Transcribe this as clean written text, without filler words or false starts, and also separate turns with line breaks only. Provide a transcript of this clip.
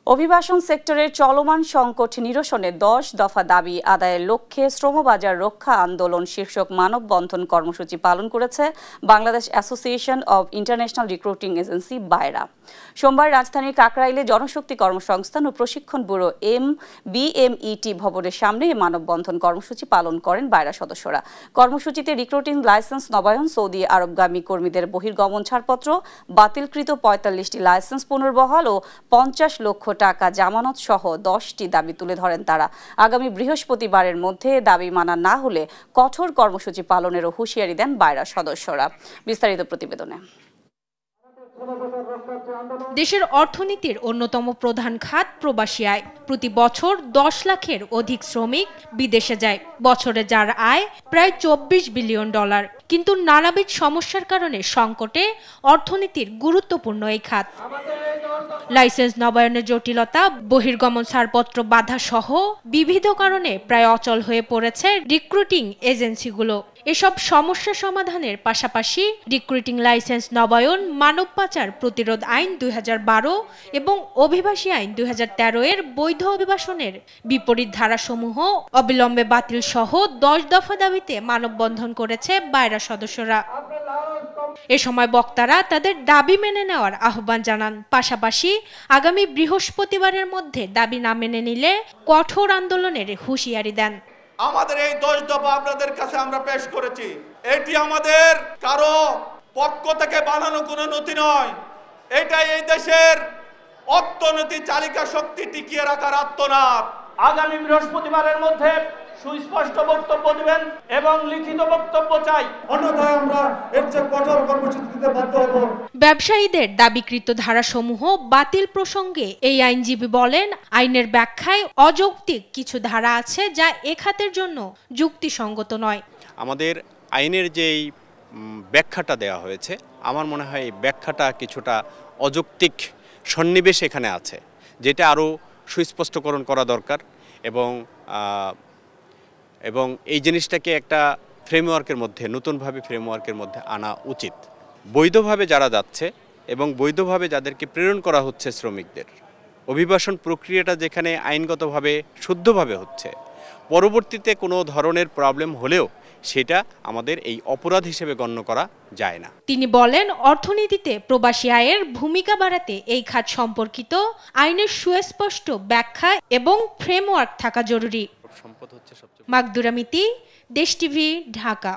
অভিবাসন সেক্টরের চলমান সংকট নিরসনে 10 দফা দাবি আদায়ের লক্ষ্যে শ্রমবাজার রক্ষা আন্দোলন শীর্ষক মানববন্ধন কর্মসূচি পালন করেছে Bangladesh association of international recruiting agency BAIRA. সোমবার রাজধানীর কাকরাইলে জনশক্তি কর্মসংস্থান ও প্রশিক্ষণ ব্যুরো বিএমইটি ভবনের সামনে এই মানববন্ধন কর্মসূচি পালন করেন বায়রা সদস্যরা। কর্মসূচিতে রিক্রুটিং লাইসেন্স নবায়ন, সৌদি আরবগামী কর্মীদের বহির্গমন ছাড়পত্র বাতিলকৃত 45টি লাইসেন্স পুনর্বহাল ও 50 লক্ষ টাকা জামানত সহ 10টি দাবি তুলে ধরেন তারা। আগামী বৃহস্পতিবারের মধ্যে দাবি মানা না হলে কঠোর কর্মসূচি পালনেরও হুঁশিয়ারি দেন বায়রা সদস্যরা। বিস্তারিত প্রতিবেদনে।
দেশের অর্থনীতির অন্যতম প্রধান খাত প্রবাসী আয়। প্রতি বছর 10 লাখের অধিক শ্রমিক বিদেশে যায়। বছরে যার আয় প্রায় $24 বিলিয়ন। কিন্তু নানাবিধ সমস্যার কারণে সংকটে অর্থনীতির গুরুত্বপূর্ণ এই খাত। লাইসেন্স নবায়নের জটিলতা, বহির্গমন ছাড়পত্র বাধা সহ বিবিধ কারণে প্রায় অচল হয়ে পড়েছে রিক্রুটিং এজেন্সিগুলো। এসব সমস্যা সমাধানের পাশাপাশি রিক্রুটিং লাইসেন্স নবায়ন, মানব পাচার প্রতিরোধ আইন 2012 এবং অভিবাসী আইন 2013 এর বৈধ অভিবাসনের বিপরীত ধারাসমূহ অবিলম্বে বাতিল সহ 10 দফা দাবিতে মানববন্ধন করেছে বায়রা সদস্যরা। এ সময় বক্তারা তাদের দাবি মেনে নেওয়ার আহ্বান জানান। পাশাপাশি আগামী বৃহস্পতিবারের মধ্যে দাবি না মেনে নিলে কঠোর আন্দোলনের হুঁশিয়ারি দেন।
আমাদের এই 10 দফা আপনাদের কাছে আমরা পেশ করেছি। এটি আমাদের কারো পক্ষ থেকে বানানো কোনো নথি নয়। এটা এই দেশের অর্থনীতি চালিকা শক্তি টিকিয়ে রাখার আত্মনাদ। আগামী বৃহস্পতিবারের মধ্যে সুস্পষ্ট বক্তব্য দিবেন এবং লিখিত বক্তব্য চাই, অন্যথায় আমরা এর চেয়ে কঠোর কর্মসূচি দিতে বাধ্য হব।
ব্যবসায়ীদের দাবিকৃত ধারাসমূহ বাতিল প্রসঙ্গে এই আইনজীবী বলেন, আইনের ব্যাখ্যায় অযৌক্তিক কিছু ধারা আছে যা এ খাতের জন্য যুক্তিসঙ্গত নয়।
আমাদের আইনের যেই ব্যাখ্যাটা দেওয়া হয়েছে, আমার মনে হয় এই ব্যাখ্যাটা কিছুটা অযৌক্তিক সন্নিবেশ এখানে আছে, যেটা আরও সুস্পষ্টকরণ করা দরকার এবং এই জিনিসটাকে একটা ফ্রেমওয়ার্কের মধ্যে, নতুনভাবে ফ্রেমওয়ার্কের মধ্যে আনা উচিত। বৈধভাবে যারা যাচ্ছে এবং বৈধভাবে যাদেরকে প্রেরণ করা হচ্ছে শ্রমিকদের, অভিবাসন প্রক্রিয়াটা যেখানে আইনগতভাবে শুদ্ধভাবে হচ্ছে, পরবর্তীতে কোনো ধরনের প্রবলেম হলেও সেটা আমাদের এই অপরাধ হিসেবে গণ্য করা যায় না।
তিনি বলেন, অর্থনীতিতে প্রবাসী আয়ের ভূমিকা বাড়াতে এই খাত সম্পর্কিত আইনের সুস্পষ্ট ব্যাখ্যা এবং ফ্রেমওয়ার্ক থাকা জরুরি। মাকদুরা মিতি, দেশ টিভি, ঢাকা।